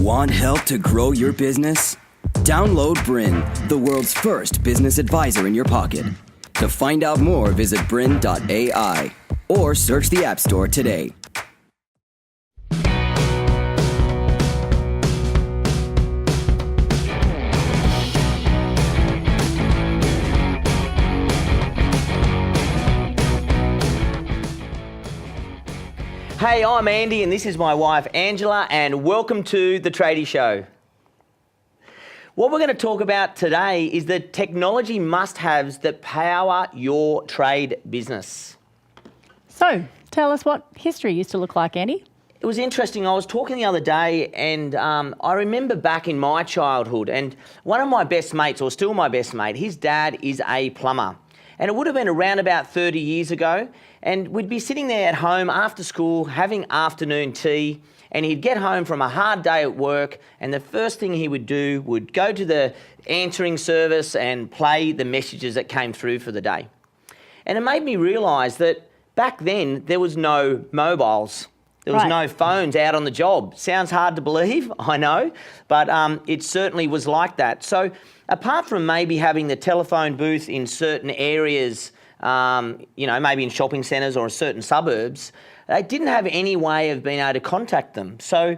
Want help to grow your business? Download BRiN, the world's first business advisor in your pocket. To find out more, visit BRiN.ai or search the App Store today. Hey, I'm Andy and this is my wife Angela, and welcome to The Tradie Show. What we're going to talk about today is the technology must-haves that power your trade business. So, tell us what history used to look like, Andy. It was interesting. I was talking the other day and I remember back in my childhood, and one of my best mates, or still my best mate, his dad is a plumber. And it would have been around about 30 years ago, and we'd be sitting there at home after school having afternoon tea, and he'd get home from a hard day at work, and the first thing he would do would go to the answering service and play the messages that came through for the day. And it made me realise that back then there was no mobiles. There was no phones out on the job. Sounds hard to believe, I know, but it certainly was like that. So apart from maybe having the telephone booth in certain areas, maybe in shopping centres or certain suburbs, they didn't have any way of being able to contact them. So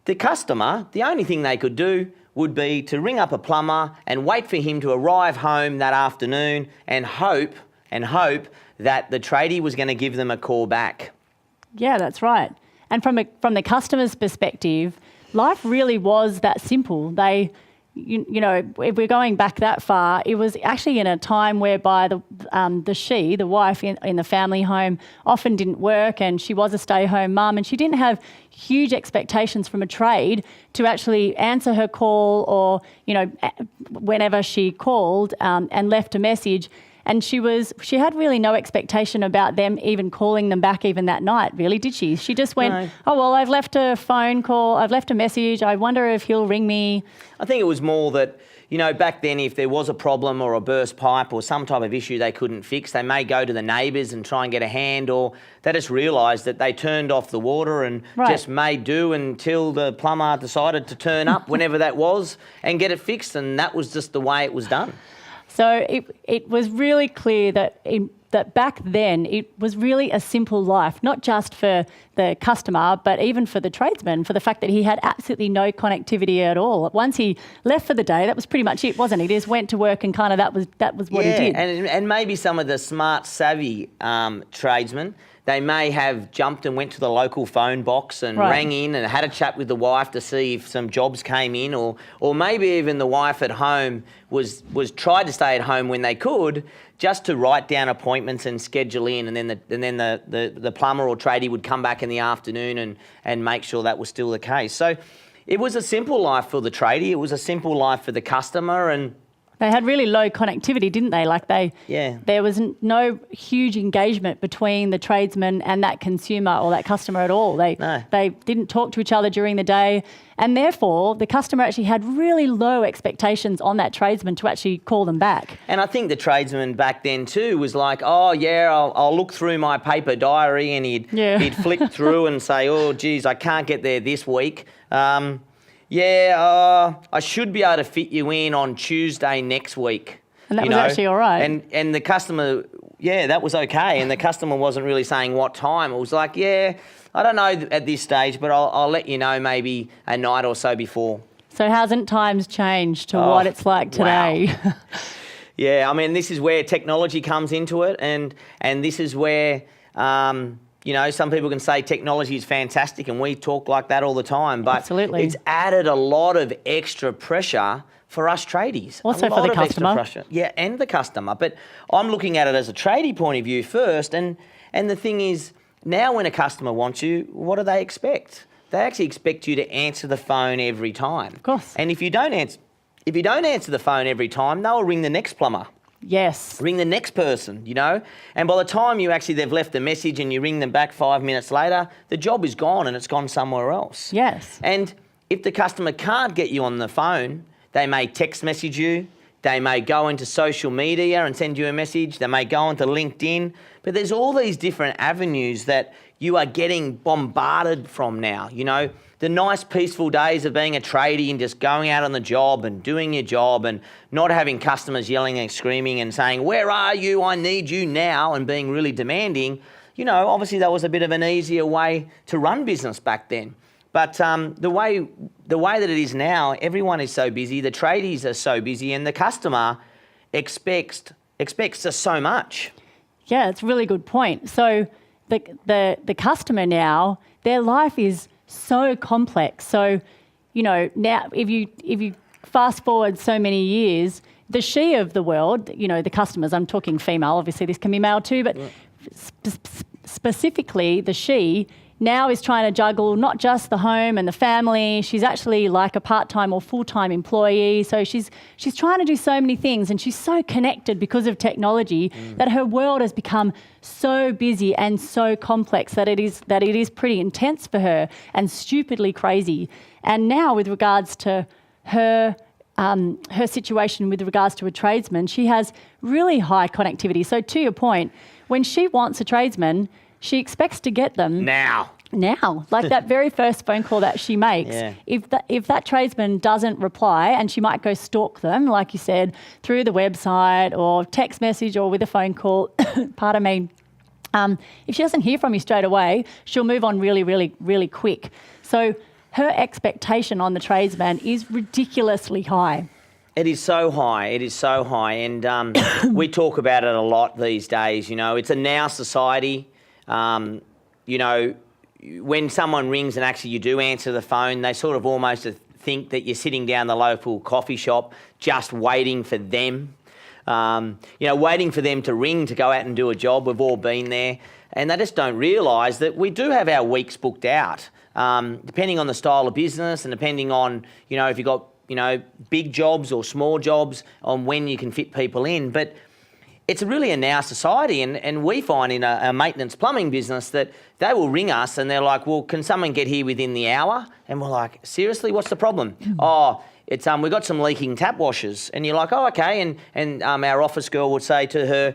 the customer, the only thing they could do would be to ring up a plumber and wait for him to arrive home that afternoon and hope that the tradie was going to give them a call back. Yeah, that's right. And from the customer's perspective, life really was that simple. If we're going back that far, it was actually in a time whereby the wife in the family home often didn't work, and she was a stay-home mum, and she didn't have huge expectations from a trade to actually answer her call or, whenever she called and left a message. And she had really no expectation about them even calling them back even that night, really, did she? She just went, no. Oh, well, I've left a phone call, I've left a message, I wonder if he'll ring me. I think it was more that, back then if there was a problem or a burst pipe or some type of issue they couldn't fix, they may go to the neighbours and try and get a hand, or they just realised that they turned off the water and just made do until the plumber decided to turn up whenever that was and get it fixed, and that was just the way it was done. So it was really clear that back then it was really a simple life, not just for the customer, but even for the tradesman, for the fact that he had absolutely no connectivity at all. Once he left for the day, that was pretty much it, wasn't it? He just went to work and kind of that was what he did. And maybe some of the smart, savvy tradesmen, they may have jumped and went to the local phone box and rang in and had a chat with the wife to see if some jobs came in, or maybe even the wife at home was tried to stay at home when they could, just to write down appointments and schedule in, and then the plumber or tradie would come back in the afternoon and make sure that was still the case. So it was a simple life for the tradie. It was a simple life for the customer, and they had really low connectivity, didn't they? There was no huge engagement between the tradesman and that consumer or that customer at all. They didn't talk to each other during the day, and therefore the customer actually had really low expectations on that tradesman to actually call them back. And I think the tradesman back then too was like, oh yeah, I'll look through my paper diary, and he'd flick through and say, oh geez, I can't get there this week. I should be able to fit you in on Tuesday next week. And that was actually all right. And the customer, that was okay. And the customer wasn't really saying what time. It was like, I don't know at this stage, but I'll let you know maybe a night or so before. So hasn't times changed to what it's like today? Wow. Yeah, I mean, this is where technology comes into it, and this is where some people can say technology is fantastic, and we talk like that all the time, but absolutely, it's added a lot of extra pressure for us tradies. Also for the customer. Yeah, and the customer. But I'm looking at it as a tradie point of view first, and the thing is, now when a customer wants you, what do they expect? They actually expect you to answer the phone every time. Of course. And if you don't answer the phone every time, they'll ring the next plumber. Yes. Ring the next person, and by the time they've left a message and you ring them back 5 minutes later, the job is gone and it's gone somewhere else. Yes. And if the customer can't get you on the phone, they may text message you, they may go into social media and send you a message, they may go into LinkedIn, but there's all these different avenues that you are getting bombarded from now. the nice peaceful days of being a tradie and just going out on the job and doing your job and not having customers yelling and screaming and saying, where are you? I need you now, and being really demanding, obviously that was a bit of an easier way to run business back then. But the way that it is now, everyone is so busy, the tradies are so busy, and the customer expects us so much. Yeah, it's a really good point. So the customer now, their life is so complex. So, now if you fast forward so many years, the she of the world, the customers, I'm talking female, obviously this can be male too, but specifically the she now is trying to juggle not just the home and the family. She's actually like a part-time or full-time employee. So she's trying to do so many things, and she's so connected because of technology that her world has become so busy and so complex that it is pretty intense for her and stupidly crazy. And now with regards to her situation with regards to a tradesman, she has really high connectivity. So to your point, when she wants a tradesman, she expects to get them now, like that very first phone call that she makes. Yeah. If that tradesman doesn't reply, and she might go stalk them, like you said, through the website or text message or with a phone call, pardon me, if she doesn't hear from you straight away, she'll move on really, really, really quick. So her expectation on the tradesman is ridiculously high. It is so high. And we talk about it a lot these days. It's a now society. When someone rings and actually you do answer the phone, they sort of almost think that you're sitting down the local coffee shop just waiting for them. Waiting for them to ring to go out and do a job. We've all been there. And they just don't realise that we do have our weeks booked out, depending on the style of business and depending on, if you've got, big jobs or small jobs, on when you can fit people in. But it's really a now society, and we find in a maintenance plumbing business that they will ring us and they're like, well, can someone get here within the hour? And we're like, seriously, what's the problem? Oh, it's we've got some leaking tap washers. And you're like, oh, okay. And our office girl would say to her,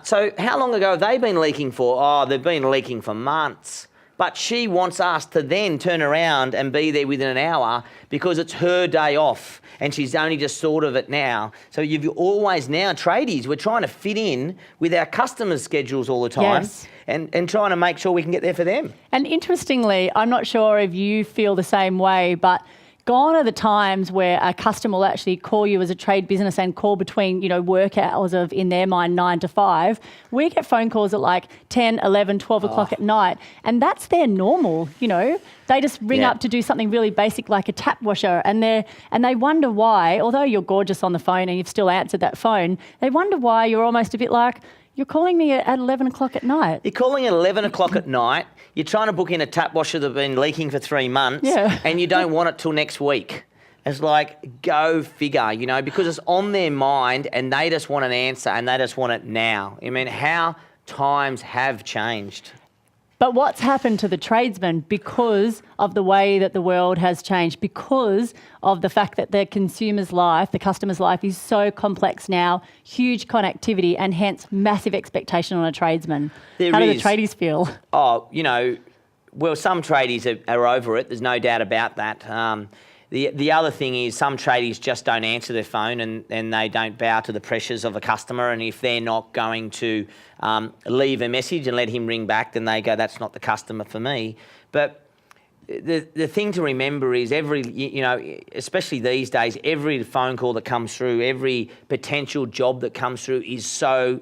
so how long ago have they been leaking for? Oh, they've been leaking for months. But she wants us to then turn around and be there within an hour because it's her day off and she's only just thought of it now. So you've always now, tradies, we're trying to fit in with our customers' schedules all the time. Yes. And trying to make sure we can get there for them. And interestingly, I'm not sure if you feel the same way, but gone are the times where a customer will actually call you as a trade business and call between, work hours of, in their mind, 9 to 5. We get phone calls at like 10, 11, 12 o'clock at night, and that's their normal, They just ring up to do something really basic like a tap washer, and they wonder why, although you're gorgeous on the phone and you've still answered that phone, they wonder why you're almost a bit like, you're calling me at 11 o'clock at night. You're calling at 11 o'clock at night. You're trying to book in a tap washer that's been leaking for 3 months, and you don't want it till next week. It's like, go figure, because it's on their mind and they just want an answer and they just want it now. I mean, how times have changed. But what's happened to the tradesman because of the way that the world has changed, because of the fact that the consumer's life, the customer's life is so complex now, huge connectivity and hence massive expectation on a tradesman. How do the tradies feel? Oh, well, some tradies are over it. There's no doubt about that. The other thing is some tradies just don't answer their phone and they don't bow to the pressures of a customer, and if they're not going to leave a message and let him ring back, then they go, that's not the customer for me. But the thing to remember is especially these days, every phone call that comes through, every potential job that comes through is so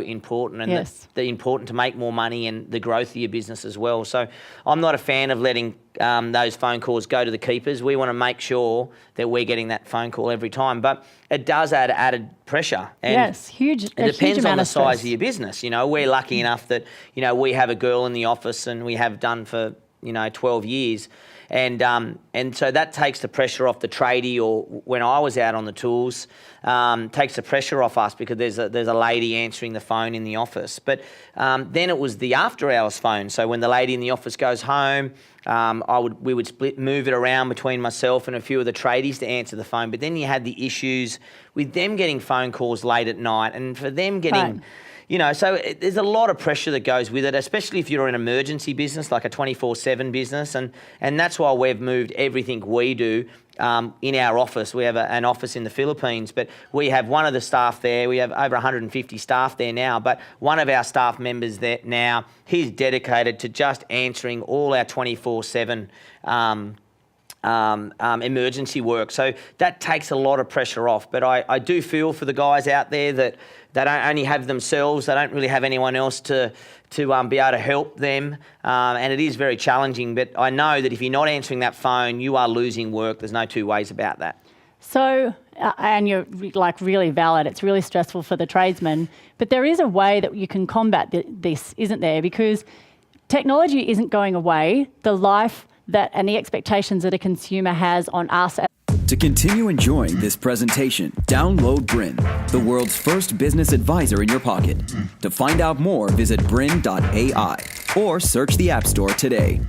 important, and they're important to make more money and the growth of your business as well. So I'm not a fan of letting those phone calls go to the keepers. We want to make sure that we're getting that phone call every time, but it does add added pressure. And huge. It depends on the size of your business. We're lucky enough that we have a girl in the office, and we have done for 12 years. And so that takes the pressure off the tradie, or when I was out on the tools, takes the pressure off us because there's a lady answering the phone in the office. But then it was the after hours phone. So when the lady in the office goes home, we would move it around between myself and a few of the tradies to answer the phone. But then you had the issues with them getting phone calls late at night, and for them getting there's a lot of pressure that goes with it, especially if you're an emergency business, like a 24/7 business. And that's why we've moved everything we do in our office. We have an office in the Philippines, but we have one of the staff there. We have over 150 staff there now, but one of our staff members there now, he's dedicated to just answering all our 24/7 emergency work. So that takes a lot of pressure off. But I do feel for the guys out there that they don't only have themselves, they don't really have anyone else to be able to help them. And it is very challenging. But I know that if you're not answering that phone, you are losing work. There's no two ways about that. So, and you're really valid, it's really stressful for the tradesmen. But there is a way that you can combat this, isn't there? Because technology isn't going away. The life and the expectations that a consumer has on us. To continue enjoying this presentation, download BRiN, the world's first business advisor in your pocket. To find out more, visit BRiN.ai or search the App Store today.